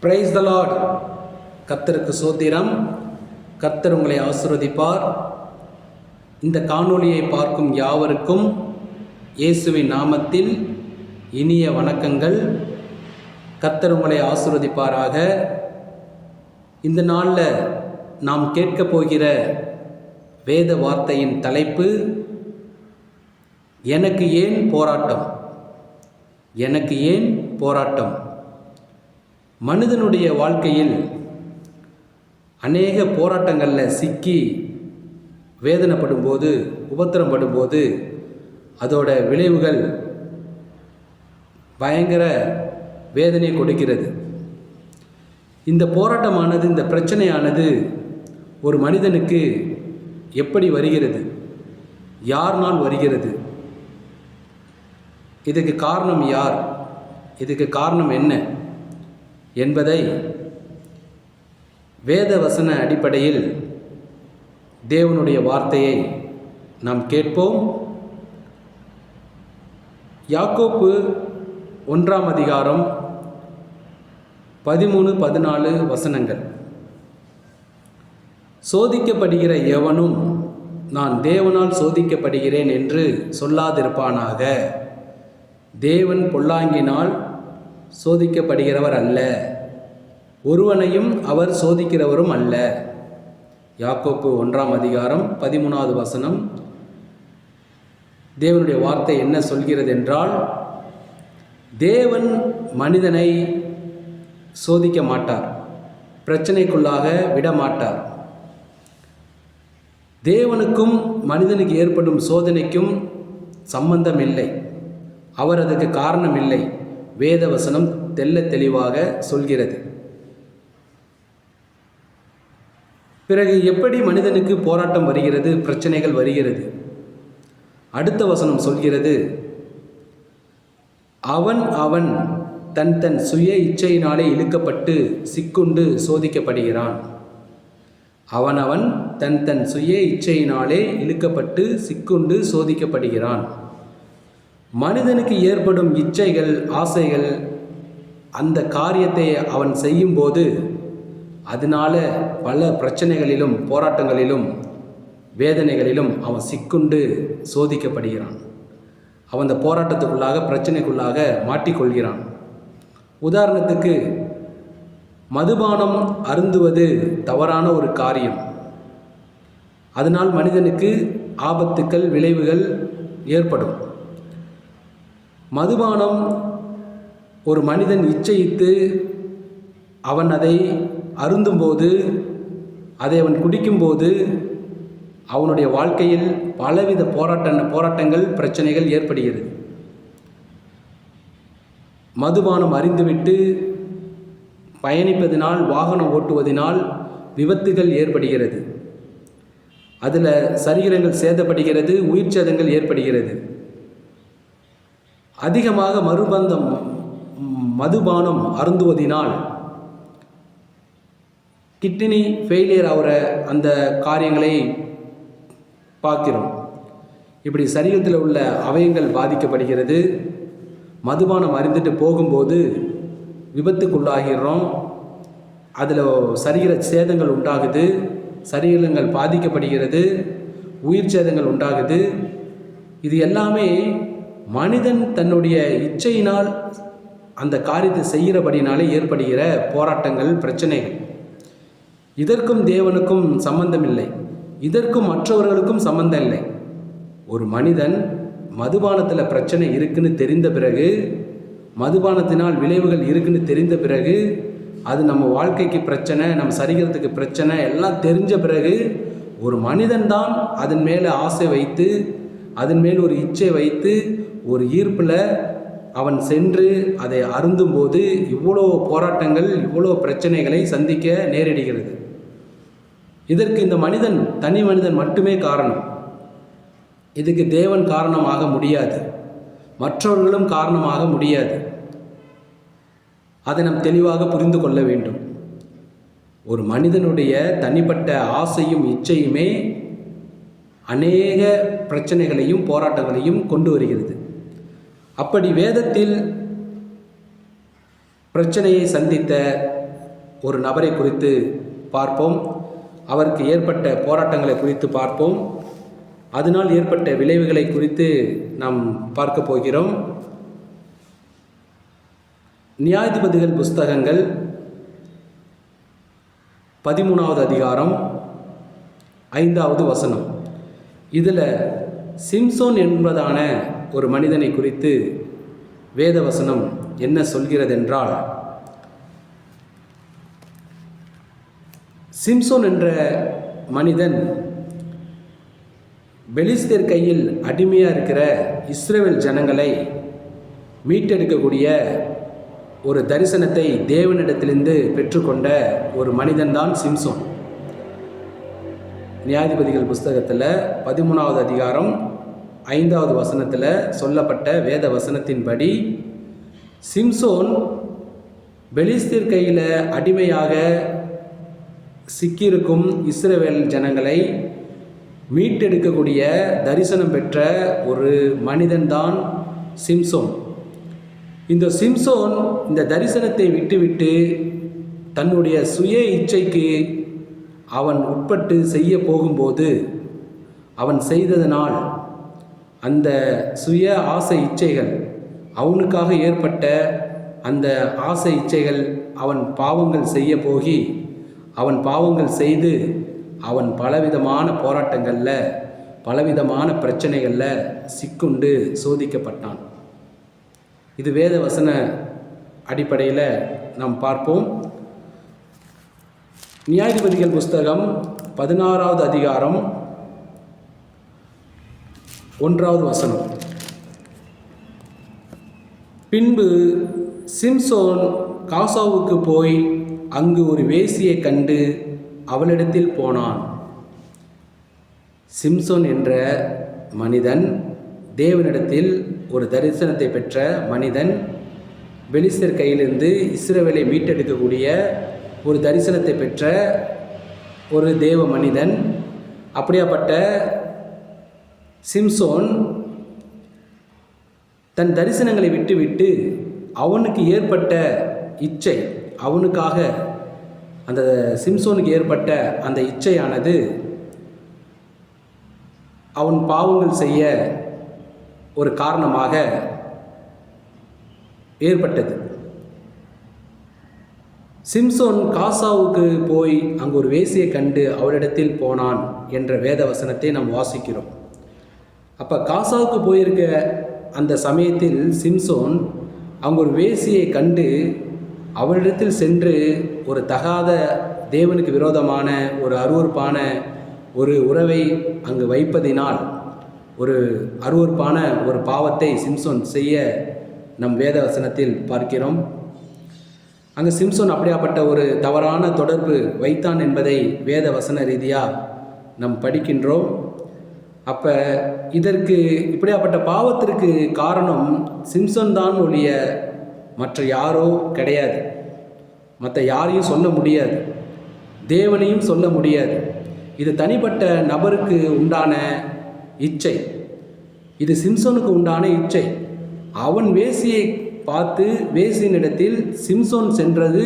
Praise the Lord. கர்த்தருக்கு சோத்திரம். கர்த்தர் உங்களை ஆசீர்வதிப்பார். இந்த காணொளியை பார்க்கும் யாவருக்கும் இயேசுவின் நாமத்தில் இனிய வணக்கங்கள். கர்த்தர் உங்களை ஆசீர்வதிப்பாராக. இந்த நாளில் நாம் கேட்கப் போகிற வேத வார்த்தையின் தலைப்பு, எனக்கு ஏன் போராட்டம்? எனக்கு ஏன் போராட்டம்? மனிதனுடைய வாழ்க்கையில் அநேக போராட்டங்களில் சிக்கி வேதனைப்படும் போது, உபத்திரப்படும் போது அதோட விளைவுகள் பயங்கர வேதனை கொடுக்கிறது. இந்த போராட்டமானது, இந்த பிரச்சனையானது ஒரு மனிதனுக்கு எப்படி வருகிறது? யார்னால் வருகிறது? இதுக்கு காரணம் யார்? இதுக்கு காரணம் என்ன என்பதை வேத வசன அடிப்படையில் தேவனுடைய வார்த்தையை நாம் கேட்போம். யாக்கோப்பு 1 அதிகாரம் 13-14 வசனங்கள். சோதிக்கப்படுகிற எவனும் நான் தேவனால் சோதிக்கப்படுகிறேன் என்று சொல்லாதிருப்பானாக. தேவன் பொல்லாங்கினால் சோதிக்கப்படுகிறவர் அல்ல, ஒருவனையும் அவர் சோதிக்கிறவரும் அல்ல. யாக்கோப்பு 1 அதிகாரம் 13 வசனம். தேவனுடைய வார்த்தை என்ன சொல்கிறது என்றால், தேவன் மனிதனை சோதிக்க மாட்டார், பிரச்சனைக்குள்ளாக விடமாட்டார். தேவனுக்கும் மனிதனுக்கு ஏற்படும் சோதனைக்கும் சம்பந்தம் இல்லை. அவர் அதுக்கு காரணம் இல்லை. வேத வசனம் தெள்ள தெளிவாக சொல்கிறது. பிறகு எப்படி மனிதனுக்கு போராட்டம் வருகிறது, பிரச்சனைகள் வருகிறது? அடுத்த வசனம் சொல்கிறது, அவன் தன் சுய இச்சையினாலே இழுக்கப்பட்டு சிக்குண்டு சோதிக்கப்படுகிறான். அவன் தன் சுய இச்சையினாலே இழுக்கப்பட்டு சிக்குண்டு சோதிக்கப்படுகிறான். மனிதனுக்கு ஏற்படும் இச்சைகள், ஆசைகள், அந்த காரியத்தை அவன் செய்யும்போது அதனால பல பிரச்சனைகளிலும், போராட்டங்களிலும், வேதனைகளிலும் அவன் சிக்குண்டு சோதிக்கப்படுகிறான். அவன் அந்த போராட்டத்துக்குள்ளாக, பிரச்சனைக்குள்ளாக மாட்டிக்கொள்கிறான். உதாரணத்துக்கு, மதுபானம் அருந்துவது தவறான ஒரு காரியம். அதனால் மனிதனுக்கு ஆபத்துக்கள், விளைவுகள் ஏற்படும். மதுபானம் ஒரு மனிதன் இச்சையித்து அவன் அதை அருந்தும்போது, அதை அவன் குடிக்கும்போது அவனுடைய வாழ்க்கையில் பலவித போராட்டங்கள், பிரச்சனைகள் ஏற்படுகிறது. மதுபானம் அறிந்துவிட்டு பயணிப்பதினால், வாகனம் ஓட்டுவதனால் விபத்துகள் ஏற்படுகிறது. அதில் சரீரங்கள் சேதப்படுகிறது, உயிர் சேதங்கள் ஏற்படுகிறது. அதிகமாக மதுபானம் அருந்துவதினால் கிட்னி ஃபெயிலியர் ஆகிற அந்த காரியங்களை பார்க்கிறோம். இப்படி சரீரத்தில் உள்ள அவயங்கள் பாதிக்கப்படுகிறது. மதுபானம் அருந்திட்டு போகும்போது விபத்துக்குள்ளாகிறோம். அதில் சரீர சேதங்கள் உண்டாகுது, சரீரங்கள் பாதிக்கப்படுகிறது, உயிர் சேதங்கள் உண்டாகுது. இது எல்லாமே மனிதன் தன்னுடைய இச்சையினால் அந்த காரியத்தை செய்கிறபடினாலே ஏற்படுகிற போராட்டங்கள், பிரச்சனைகள். இதற்கும் தேவனுக்கும் சம்பந்தம் இல்லை. இதற்கும் மற்றவர்களுக்கும் சம்பந்தம் இல்லை. ஒரு மனிதன் மதுபானத்தில் பிரச்சனை இருக்குன்னு தெரிந்த பிறகு, மதுபானத்தினால் விளைவுகள் இருக்குன்னு தெரிந்த பிறகு, அது நம்ம வாழ்க்கைக்கு பிரச்சனை, நம்ம சரீரத்துக்கு பிரச்சனை எல்லாம் தெரிஞ்ச பிறகு, ஒரு மனிதன்தான் அதன் மேலே ஆசை வைத்து, அதன் மேல் ஒரு இச்சை வைத்து, ஒரு ஈர்ப்பில் அவன் சென்று அதை அருந்தும்போது இவ்வளோ போராட்டங்கள், இவ்வளோ பிரச்சனைகளை சந்திக்க நேரிடுகிறது. இதற்கு இந்த தனி மனிதன் மட்டுமே காரணம். இதுக்கு தேவன் காரணமாக முடியாது, மற்றவர்களும் காரணமாக முடியாது. அதை நாம் தெளிவாக புரிந்து கொள்ள வேண்டும். ஒரு மனிதனுடைய தனிப்பட்ட ஆசையும் இச்சையுமே அநேக பிரச்சனைகளையும் போராட்டங்களையும் கொண்டு வருகிறது. அப்படி வேதத்தில் பிரச்சனையை சந்தித்த ஒரு நபரை குறித்து பார்ப்போம். அவருக்கு ஏற்பட்ட போராட்டங்களை குறித்து பார்ப்போம். அதனால் ஏற்பட்ட விளைவுகளை குறித்து நாம் பார்க்க போகிறோம். நியாயாதிபதிகள் புஸ்தகங்கள் 13வது அதிகாரம் 5வது வசனம். இதில் சிம்சோன் என்பதான ஒரு மனிதனை குறித்து வேத வசனம் என்ன சொல்கிறதென்றால், சிம்சோன் என்ற மனிதன் பெலிஸ்தர் கையில் அடிமையாக இருக்கிற இஸ்ரவேல் ஜனங்களை மீட்டெடுக்கக்கூடிய ஒரு தரிசனத்தை தேவனிடத்திலிருந்து பெற்றுக்கொண்ட ஒரு மனிதன்தான் சிம்சோன். நியாயாதிபதிகள் புஸ்தகத்தில் 13வது அதிகாரம் 5வது வசனத்தில் சொல்லப்பட்ட வேத வசனத்தின்படி சிம்சோன் பெலிஸ்தர் கையில் அடிமையாக சிக்கியிருக்கும் இஸ்ரவேல் ஜனங்களை மீட்டெடுக்கக்கூடிய தரிசனம் பெற்ற ஒரு மனிதன்தான் சிம்சோன். இந்த சிம்சோன் இந்த தரிசனத்தை விட்டுவிட்டு தன்னுடைய சுய இச்சைக்கு அவன் உட்பட்டு செய்ய போகும்போது அவன் செய்ததனால் அந்த சுய ஆசை இச்சைகள், அவனுக்காக ஏற்பட்ட அந்த ஆசை இச்சைகள், அவன் பாவங்கள் செய்ய போகி அவன் பாவங்கள் செய்து அவன் பலவிதமான போராட்டங்களில் பலவிதமான பிரச்சனைகளில் சிக்குண்டு சோதிக்கப்பட்டான். இது வேத வசன அடிப்படையில் நாம் பார்ப்போம். நியாயாதிபதிகள் புஸ்தகம் 16வது அதிகாரம் 1வது வசனம். பின்பு சிம்சோன் காசாவுக்கு போய் அங்கு ஒரு வேசியை கண்டு அவளிடத்தில் போனான். சிம்சோன் என்ற மனிதன் தேவனிடத்தில் ஒரு தரிசனத்தை பெற்ற மனிதன், பெலிஸ்தர் கையிலிருந்து இஸ்ரவேலை மீட்டெடுக்கக்கூடிய ஒரு தரிசனத்தை பெற்ற ஒரு தேவ மனிதன். அப்படியாப்பட்ட சிம்சோன் தன் தரிசனங்களை விட்டுவிட்டு அவனுக்கு ஏற்பட்ட இச்சை, அவனுக்காக அந்த சிம்சோனுக்கு ஏற்பட்ட அந்த இச்சையானது அவன் பாவங்கள் செய்ய ஒரு காரணமாக ஏற்பட்டது. சிம்சோன் காசாவுக்கு போய் அங்கு ஒரு வேசியை கண்டு அவளிடத்தில் போனான் என்ற வேத வசனத்தை நாம் வாசிக்கிறோம். அப்போ காசாவுக்கு போயிருக்க அந்த சமயத்தில் சிம்சோன் அங்கு ஒரு வேசியை கண்டு அவளிடத்தில் சென்று ஒரு தகாத தேவனுக்கு விரோதமான ஒரு அருவருப்பான ஒரு உறவை அங்கு வைப்பதினால் ஒரு அருவருப்பான ஒரு பாவத்தை சிம்சோன் செய்ய நம் வேத வசனத்தில் பார்க்கிறோம். அங்கு சிம்சோன் அப்படியாப்பட்ட ஒரு தவறான தொடர்பு வைத்தான் என்பதை வேத வசன ரீதியாக நாம் படிக்கின்றோம். அப்போ இதற்கு இப்படியாப்பட்ட பாவத்திற்கு காரணம் சிம்சோன் தான் ஒழிய மற்ற யாரோ கிடையாது. மற்ற யாரையும் சொல்ல முடியாது, தேவனையும் சொல்ல முடியாது. இது தனிப்பட்ட நபருக்கு உண்டான இச்சை, இது சிம்சோனுக்கு உண்டான இச்சை. அவன் வேசியை பார்த்து வேசியினிடத்தில் சிம்சோன் சென்றது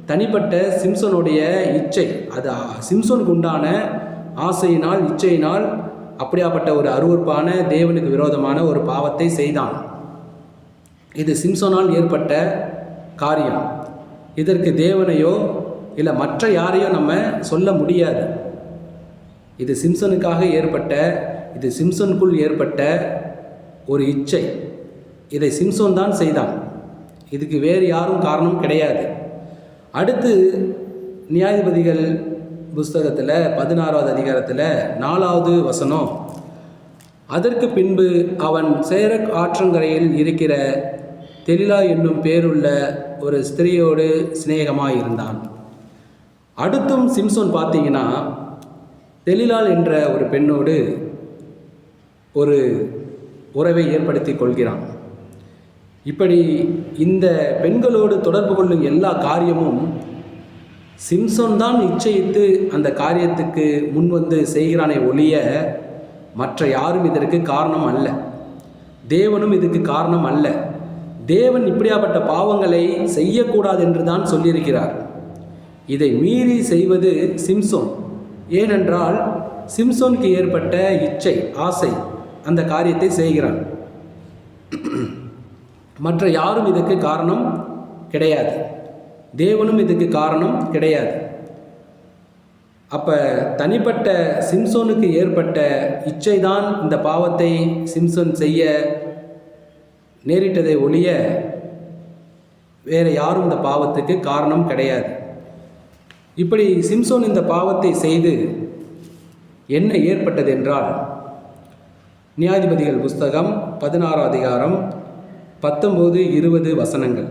தனிப்பட்ட சிம்சோனுடைய இச்சை. அது சிம்சோனுக்கு உண்டான ஆசையினால், இச்சையினால் அப்படியாப்பட்ட ஒரு அருவருப்பான தேவனுக்கு விரோதமான ஒரு பாவத்தை செய்தான். இது சிம்சோனால் ஏற்பட்ட காரியம். இதற்கு தேவனையோ இல்லை மற்ற யாரையோ நம்ம சொல்ல முடியாது. இது சிம்சோனுக்காக ஏற்பட்ட, இது சிம்சோனுக்குள் ஏற்பட்ட ஒரு இச்சை. இதை சிம்சோன் தான் செய்தான், இதுக்கு வேறு யாரும் காரணம் கிடையாது. அடுத்து நியாயாதிபதிகள் புஸ்தகத்தில் 16வது அதிகாரத்தில் 4வது வசனம். அதற்கு பின்பு அவன் சேரக் ஆற்றங்கரையில் இருக்கிற தெலிலா என்னும் பேருள்ள ஒரு ஸ்திரீயோடு சிநேகமாக இருந்தான். அடுத்தும் சிம்சோன் பார்த்தீங்கன்னா தெலிலாள் என்ற ஒரு பெண்ணோடு ஒரு உறவை ஏற்படுத்தி கொள்கிறான். இப்படி இந்த பெண்களோடு தொடர்பு கொள்ளும் எல்லா காரியமும் சிம்சோன் தான் நிச்சயித்து அந்த காரியத்துக்கு முன் வந்து செய்கிறானே ஒழிய மற்ற யாரும் இதற்கு காரணம் அல்ல. தேவனும் இதுக்கு காரணம் அல்ல. தேவன் இப்படியாப்பட்ட பாவங்களை செய்யக்கூடாது என்று தான் சொல்லியிருக்கிறார். இதை மீறி செய்வது சிம்சோன். ஏனென்றால் சிம்சோனுக்கு ஏற்பட்ட இச்சை, ஆசை, அந்த காரியத்தை செய்கிறான். மற்ற யாரும் இதுக்கு காரணம் கிடையாது. தேவனும் இதுக்கு காரணம் கிடையாது. அப்போ தனிப்பட்ட சிம்சோனுக்கு ஏற்பட்ட இச்சை தான் இந்த பாவத்தை சிம்சோன் செய்ய நேரிட்டதை ஒழிய வேறு யாரும் இந்த பாவத்துக்கு காரணம் கிடையாது. இப்படி சிம்சோன் இந்த பாவத்தை செய்து என்ன ஏற்பட்டது என்றால், நியாயாதிபதிகள் புஸ்தகம் 16 அதிகாரம் 19-20 வசனங்கள்.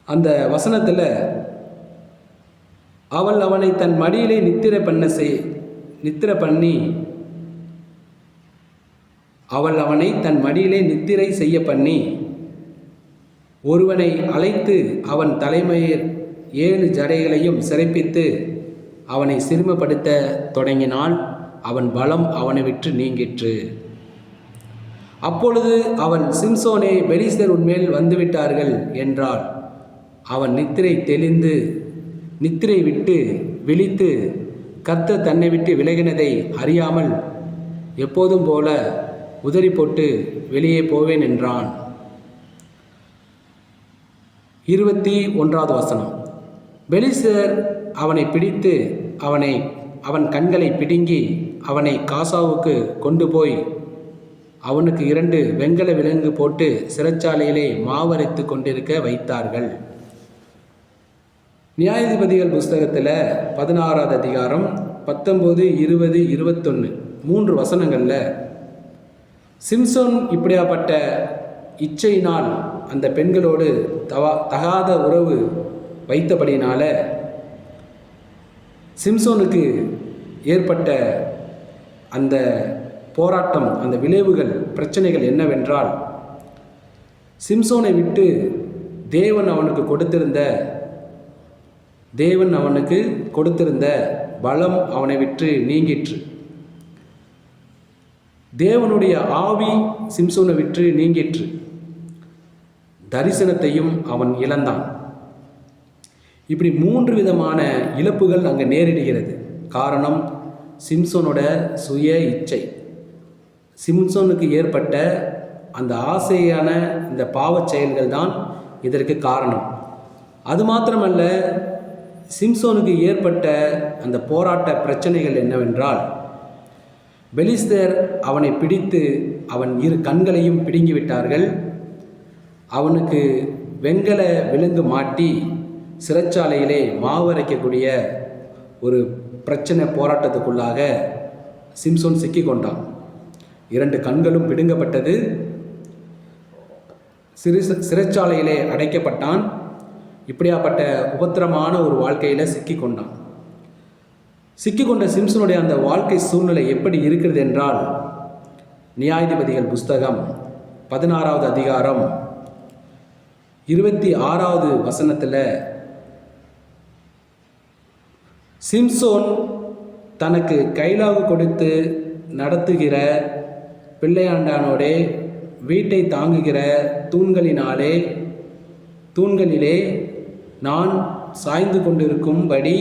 அந்த வசனத்தில் அவள் அவனை தன் மடியிலே அவள் அவனை தன் மடியிலே நித்திரை செய்ய பண்ணி ஒருவனை அழைத்து அவன் தலைமையில் 7 ஜடைகளையும் சிறைப்பித்து அவனை சிறுமப்படுத்த தொடங்கினாள். அவன் பலம் அவனை விட்டு நீங்கிற்று. அப்பொழுது அவன், சிம்சோனே, பெலிஸ்தர் உன்மேல் வந்துவிட்டார்கள் என்றாள். அவன் நித்திரை விட்டு விழித்து கர்த்தர் தன்னை விட்டு விலகினதை அறியாமல் எப்போதும் போல உதறி போட்டு வெளியே போவேன் என்றான். 21வது வசனம். பெலிஸ்தர் அவனை பிடித்து அவன் கண்களை பிடுங்கி அவனை காசாவுக்கு கொண்டு போய் அவனுக்கு 2 வெண்கல விலங்கு போட்டு சிறைச்சாலையிலே மாவரைத்து கொண்டிருக்க வைத்தார்கள். நியாயாதிபதிகள் புஸ்தகத்தில் 16வது அதிகாரம் 19, 20, 21 3 வசனங்களில் சிம்சோன் இப்படியாப்பட்ட இச்சையினால் அந்த பெண்களோடு தகாத உறவு வைத்தபடினால சிம்சோனுக்கு ஏற்பட்ட அந்த போராட்டம், அந்த விளைவுகள், பிரச்சனைகள் என்னவென்றால், சிம்சோனை விட்டு தேவன் அவனுக்கு கொடுத்திருந்த பலம் அவனை விட்டு நீங்கிற்று. தேவனுடைய ஆவி சிம்சோனை விட்டு நீங்கிற்று. தரிசனத்தையும் அவன் இழந்தான். இப்படி 3 விதமான இழப்புகள் அங்கே நேரிடுகிறது. காரணம் சிம்சோனோட சுய இச்சை. சிம்சோனுக்கு ஏற்பட்ட அந்த ஆசையான இந்த பாவச் செயல்கள் தான் இதற்கு காரணம். அது மாத்திரமல்ல, சிம்சோனுக்கு ஏற்பட்ட அந்த போராட்ட பிரச்சனைகள் என்னவென்றால், பெலிஸ்தர் அவனை பிடித்து அவன் 2 கண்களையும் பிடுங்கிவிட்டார்கள். அவனுக்கு வெண்கல விலங்கு மாட்டி சிறைச்சாலையிலே மாவரைக்கக்கூடிய ஒரு பிரச்சனை, போராட்டத்துக்குள்ளாக சிம்சோன் சிக்கிக்கொண்டான். 2 கண்களும் பிடுங்கப்பட்டது. சிறைச்சாலையிலே அடைக்கப்பட்டான். இப்படியாப்பட்ட உபத்திரமான ஒரு வாழ்க்கையில் சிக்கிக்கொண்ட சிம்சோனுடைய அந்த வாழ்க்கை சூழ்நிலை எப்படி இருக்கிறது என்றால், நியாயாதிபதிகள் புஸ்தகம் 16வது அதிகாரம் 26வது வசனத்தில், சிம்சோன் தனக்கு கைலாகு கொடுத்து நடத்துகிற பிள்ளையாண்டானோடே வீட்டை தாங்குகிற தூண்களிலே நான் சாய்ந்து கொண்டிருக்கும்படி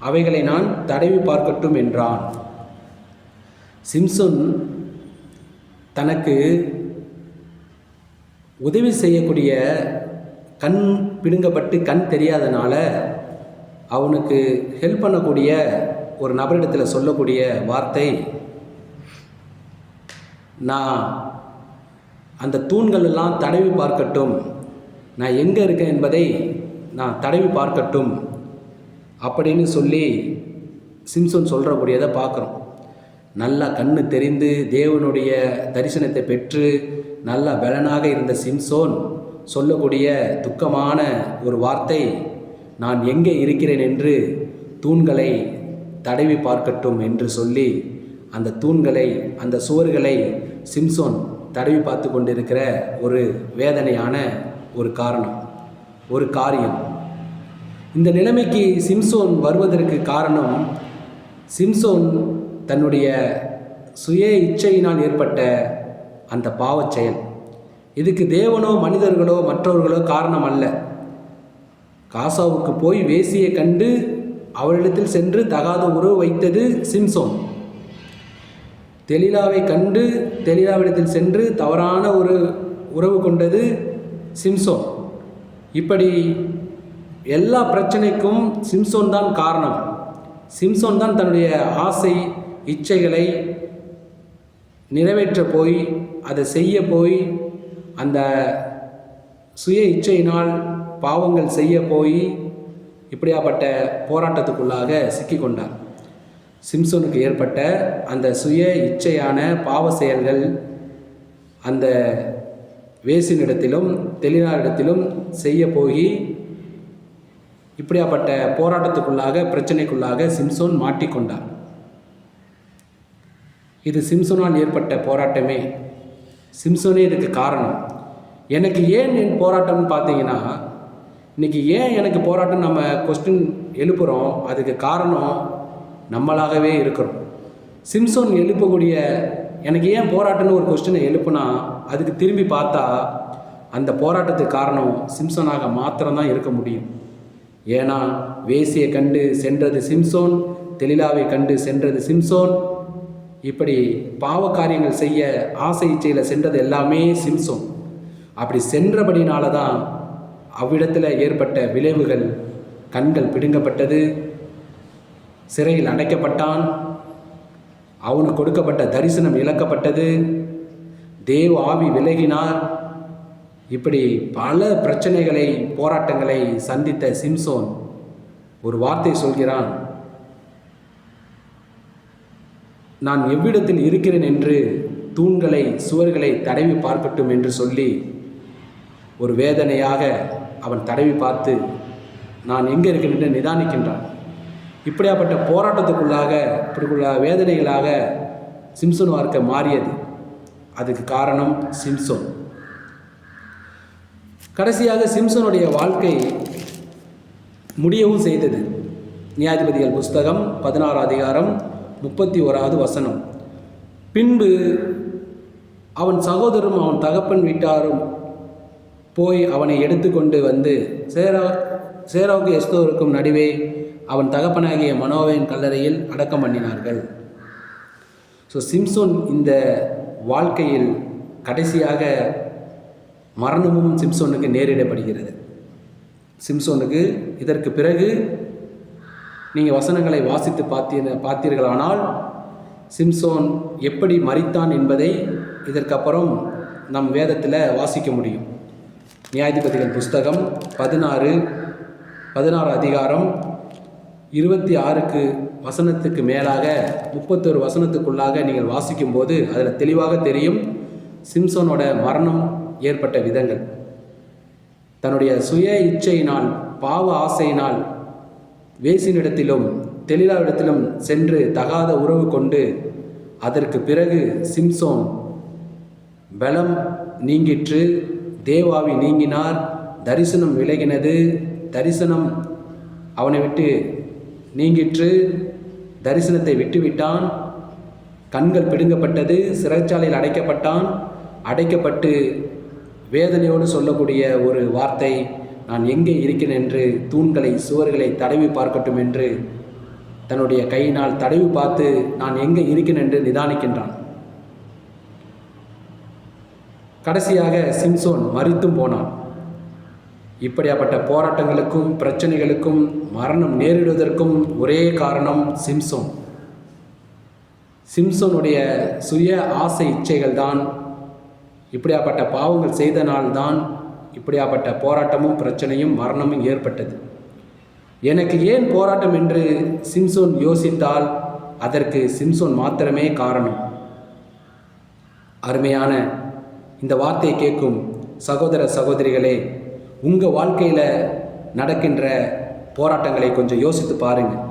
அவைகளை நான் தடவி பார்க்கட்டும் என்றான். சிம்சோன் தனக்கு உதவி செய்யக்கூடிய கண் பிடுங்கப்பட்டு கண் தெரியாதனால அவனுக்கு ஹெல்ப் பண்ணக்கூடிய ஒரு நபரிடத்தில் சொல்லக்கூடிய வார்த்தை, நான் அந்த தூண்கள் எல்லாம் தடவி பார்க்கட்டும், நான் எங்கே இருக்கேன் என்பதை நான் தடவி பார்க்கட்டும் அப்படின்னு சொல்லி சிம்சோன் சொல்கிறக்கூடியதை பார்க்குறோம். நல்லா கண்ணு தெரிந்து தேவனுடைய தரிசனத்தை பெற்று நல்ல பலனாக இருந்த சிம்சோன் சொல்லக்கூடிய துக்கமான ஒரு வார்த்தை, நான் எங்கே இருக்கிறேன் என்று தூண்களை தடவி பார்க்கட்டும் என்று சொல்லி அந்த தூண்களை, அந்த சுவர்களை சிம்சோன் தடவி பார்த்து கொண்டிருக்கிற ஒரு வேதனையான ஒரு காரியம். இந்த நிலைமைக்கு சிம்சோன் வருவதற்கு காரணம், சிம்சோன் தன்னுடைய சுய இச்சையினால் ஏற்பட்ட அந்த பாவச் செயல். இதுக்கு தேவனோ மனிதர்களோ மற்றவர்களோ காரணம் அல்ல. காசாவுக்கு போய் வேசியை கண்டு அவளிடத்தில் சென்று தகாத உறவு வைத்தது சிம்சோன். தெலீலாவை கண்டு தெலீலாவிடத்தில் சென்று தவறான ஒரு உறவு கொண்டது சிம்சோன். இப்படி எல்லா பிரச்சனைக்கும் சிம்சோன் தான் காரணம். சிம்சோன் தான் தன்னுடைய ஆசை இச்சைகளை நிறைவேற்ற போய் அதை செய்ய போய் அந்த சுய இச்சையினால் பாவங்கள் செய்ய போய் இப்படியாப்பட்ட போராட்டத்துக்குள்ளாக சிக்கிக்கொண்டார். சிம்சோனுக்கு ஏற்பட்ட அந்த சுய இச்சையான பாவ செயல்கள் அந்த வேசினிடத்திலும் தெலீலாவிடத்திலும் செய்ய போய் இப்படியாப்பட்ட போராட்டத்துக்குள்ளாக பிரச்சனைக்குள்ளாக சிம்சோன் மாட்டிக்கொண்டார். இது சிம்சோனால் ஏற்பட்ட போராட்டமே. சிம்சோனே இதுக்கு காரணம். எனக்கு ஏன் என் போராட்டம்னு பார்த்தீங்கன்னா, இன்றைக்கி ஏன் எனக்கு போராட்டம் நம்ம கொஸ்டின் எழுப்புகிறோம், அதுக்கு காரணம் நம்மளாகவே இருக்கிறோம். சிம்சோன் எழுப்பக்கூடிய எனக்கு ஏன் போராட்டம்னு ஒரு கொஸ்டினை எழுப்புனா அதுக்கு திரும்பி பார்த்தா அந்த போராட்டத்துக்கு காரணம் சிம்சோனாக மாத்திரம்தான் இருக்க முடியும். ஏன்னா வேசியை கண்டு சென்றது சிம்சோன், தெலீலாவை கண்டு சென்றது சிம்சோன். இப்படி பாவ காரியங்கள் செய்ய ஆசை இச்சையில் சென்றது எல்லாமே சிம்சோன். அப்படி சென்றபடினால தான் அவ்விடத்தில் ஏற்பட்ட விளைவுகள். கண்கள் பிடுங்கப்பட்டது, சிறையில் அடைக்கப்பட்டான், அவனுக்கு கொடுக்கப்பட்ட தரிசனம் இழக்கப்பட்டது, தேவ ஆவி விலகினார். இப்படி பல பிரச்சனைகளை போராட்டங்களை சந்தித்த சிம்சோன் ஒரு வார்த்தை சொல்கிறான், நான் எவ்விடத்தில் இருக்கிறேன் என்று தூண்களை சுவர்களை தடவி பார்க்கட்டும் என்று சொல்லி ஒரு வேதனையாக அவன் தடவி பார்த்து நான் எங்கே இருக்கிறேன் என்று நிதானிக்கின்றான். இப்படியாப்பட்ட போராட்டத்துக்குள்ளாக இப்படிக்குள்ள வேதனைகளாக சிம்சோன் வாழ்க்கை மாறியது. அதுக்கு காரணம் சிம்சோன். கடைசியாக சிம்சோனுடைய வாழ்க்கை முடியவும் செய்தது. நியாயாதிபதிகள் புஸ்தகம் 16 அதிகாரம் 31வது வசனம். பின்பு அவன் சகோதரரும் அவன் தகப்பன் வீட்டாரும் போய் அவனை எடுத்துக்கொண்டு வந்து சேராவுக்கு எஸ்தோருக்கும் நடுவே அவன் தகப்பனாகிய மனோவின் கல்லறையில் அடக்கம் பண்ணினார்கள். ஸோ சிம்சோன் இந்த வாழ்க்கையில் கடைசியாக மரணமும் சிம்சோனுக்கு நேரிடப்படுகிறது. சிம்சோனுக்கு இதற்கு பிறகு நீங்கள் வசனங்களை வாசித்து பார்த்தீர்களானால் சிம்சோன் எப்படி மரித்தான் என்பதை இதற்கப்புறம் நம் வேதத்தில் வாசிக்க முடியும். நியாயாதிபதிகள் புஸ்தகம் 16 அதிகாரம் 26 வசனத்துக்கு மேலாக 31 வசனத்துக்குள்ளாக நீங்கள் வாசிக்கும்போது அதில் தெளிவாக தெரியும் சிம்சோனோட மரணம் ஏற்பட்ட விதங்கள். தன்னுடைய சுய இச்சையினால் பாவ ஆசையினால் வேசினிடத்திலும் தெலீலாவிடத்திலும் சென்று தகாத உறவு கொண்டு அதற்கு பிறகு சிம்சோன் பலம் நீங்கிற்று, தேவாவி நீங்கினார், தரிசனம் விலகினது, தரிசனம் அவனை விட்டு நீங்கிற்று, தரிசனத்தை விட்டுவிட்டான், கண்கள் பிடுங்கப்பட்டது, சிறைச்சாலையில் அடைக்கப்பட்டான். அடைக்கப்பட்டு வேதனையோடு சொல்லக்கூடிய ஒரு வார்த்தை, நான் எங்கே இருக்கிறேன் என்று தூண்களை சுவர்களை தடவி பார்க்கட்டும் என்று தன்னுடைய கையினால் தடவி பார்த்து நான் எங்கே இருக்கிறேன் என்று நிதானிக்கின்றான். கடைசியாக சிம்சோன் மரித்தும் போனான். இப்படியாப்பட்ட போராட்டங்களுக்கும் பிரச்சனைகளுக்கும் மரணம் நேரிடுவதற்கும் ஒரே காரணம் சிம்சோன். சிம்சோனுடைய சுய ஆசை இச்சைகள் தான், இப்படியாப்பட்ட பாவங்கள் செய்தனால்தான் இப்படியாப்பட்ட போராட்டமும் பிரச்சனையும் மரணமும் ஏற்பட்டது. எனக்கு ஏன் போராட்டம் என்று சிம்சோன் யோசித்தால் அதற்கு சிம்சோன் மாத்திரமே காரணம். அருமையான இந்த வார்த்தையை கேட்கும் சகோதர சகோதரிகளே, உங்கள் வாழ்க்கையில் நடக்கின்ற போராட்டங்களை கொஞ்சம் யோசித்து பாருங்கள்.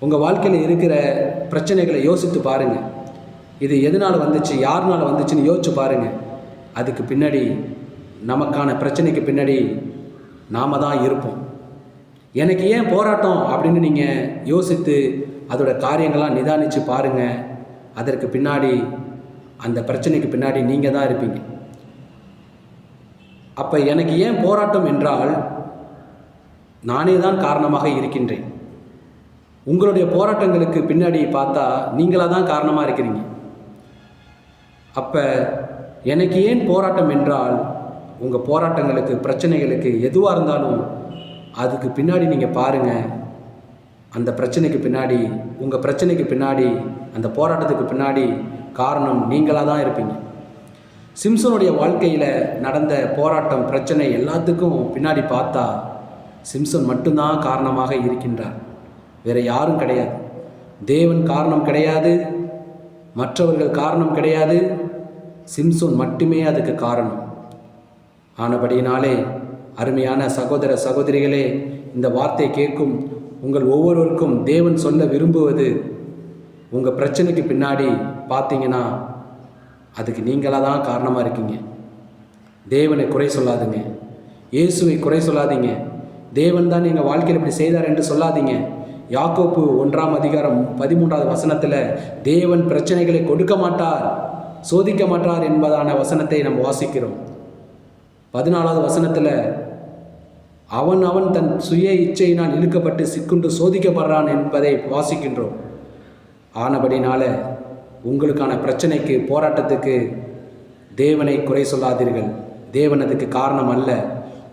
உங்கள் வாழ்க்கையில் இருக்கிற பிரச்சனைகளை யோசித்து பாருங்கள். இது எதனால் வந்துச்சு, யாருனால் வந்துச்சுன்னு யோசிச்சு பாருங்கள். அதுக்கு பின்னாடி நமக்கான பிரச்சனைக்கு பின்னாடி நாம் தான் இருப்போம். எனக்கு ஏன் போராட்டம் அப்படின்னு நீங்கள் யோசித்து அதோட காரியங்களாக நிதானித்து பாருங்கள். அதற்கு பின்னாடி அந்த பிரச்சனைக்கு பின்னாடி நீங்கள் தான் இருப்பீங்க. அப்போ எனக்கு ஏன் போராட்டம் என்றால் நானே தான் காரணமாக இருக்கின்றேன். உங்களுடைய போராட்டங்களுக்கு பின்னாடி பார்த்தா நீங்களாக தான் காரணமாக இருக்கிறீங்க. அப்போ எனக்கு ஏன் போராட்டம் என்றால், உங்கள் போராட்டங்களுக்கு, பிரச்சனைகளுக்கு எதுவாக இருந்தாலும் அதுக்கு பின்னாடி நீங்கள் பாருங்கள். அந்த பிரச்சனைக்கு பின்னாடி, உங்கள் பிரச்சனைக்கு பின்னாடி, அந்த போராட்டத்துக்கு பின்னாடி காரணம் நீங்களாக தான் இருப்பீங்க. சிம்சோனுடைய வாழ்க்கையில் நடந்த போராட்டம், பிரச்சனை எல்லாத்துக்கும் பின்னாடி பார்த்தா சிம்சோன் மட்டும்தான் காரணமாக இருக்கின்றார். வேறு யாரும் கிடையாது. தேவன் காரணம் கிடையாது, மற்றவர்கள் காரணம் கிடையாது. சிம்சோன் மட்டுமே அதுக்கு காரணம். ஆனபடியினாலே அருமையான சகோதர சகோதரிகளே, இந்த வார்த்தை கேட்கும் உங்கள் ஒவ்வொருவருக்கும் தேவன் சொல்ல விரும்புவது, உங்கள் பிரச்சனைக்கு பின்னாடி பார்த்தீங்கன்னா அதுக்கு நீங்களாக தான் காரணமாக இருக்கீங்க. தேவனை குறை சொல்லாதீங்க, இயேசுவை குறை சொல்லாதீங்க. தேவன் தான் எங்கள் வாழ்க்கையில் இப்படி செய்தார் என்று சொல்லாதீங்க. யாக்கோப்பு 1:13 தேவன் பிரச்சனைகளை கொடுக்க மாட்டார், சோதிக்க மாட்டார் என்பதான வசனத்தை நாம் வாசிக்கிறோம். 14 அவன் தன் சுய இச்சையினால் இழுக்கப்பட்டு சிக்குண்டு சோதிக்கப்படுறான் என்பதை வாசிக்கின்றோம். ஆனபடினால உங்களுக்கான பிரச்சனைக்கு, போராட்டத்துக்கு தேவனை குறை சொல்லாதீர்கள். தேவன் அதுக்கு காரணம் அல்ல.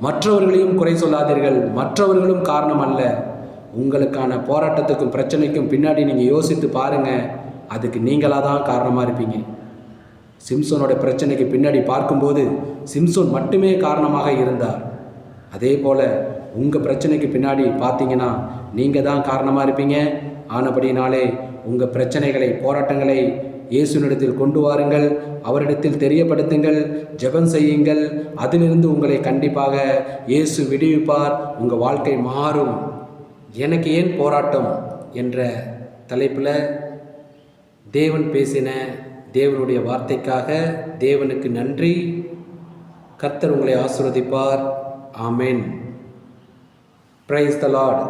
மற்றவர்களையும் குறை சொல்லாதீர்கள், மற்றவர்களும் காரணம் அல்ல. உங்களுக்கான போராட்டத்துக்கும் பிரச்சனைக்கும் பின்னாடி நீங்கள் யோசித்து பாருங்கள், அதுக்கு நீங்களாக தான் காரணமாக இருப்பீங்க. சிம்சோனோட பிரச்சனைக்கு பின்னாடி பார்க்கும்போது சிம்சோன் மட்டுமே காரணமாக இருந்தார். அதே போல் உங்கள் பிரச்சனைக்கு பின்னாடி பார்த்தீங்கன்னா நீங்கள் தான் காரணமாக இருப்பீங்க. ஆனபடினாலே உங்கள் பிரச்சனைகளை, போராட்டங்களை இயேசுவினிடத்தில் கொண்டு வாருங்கள், அவரிடத்தில் தெரியப்படுத்துங்கள், ஜெபம் செய்யுங்கள். அதிலிருந்து உங்களை கண்டிப்பாக இயேசு விடுவிப்பார். உங்கள் வாழ்க்கை மாறும். எனக்கு ஏன் போராட்டம் என்ற தலைப்பில் தேவன் பேசின தேவனுடைய வார்த்தைக்காக தேவனுக்கு நன்றி. கர்த்தர் உங்களை ஆசீர்வதிப்பார். ஆமென். Praise the Lord.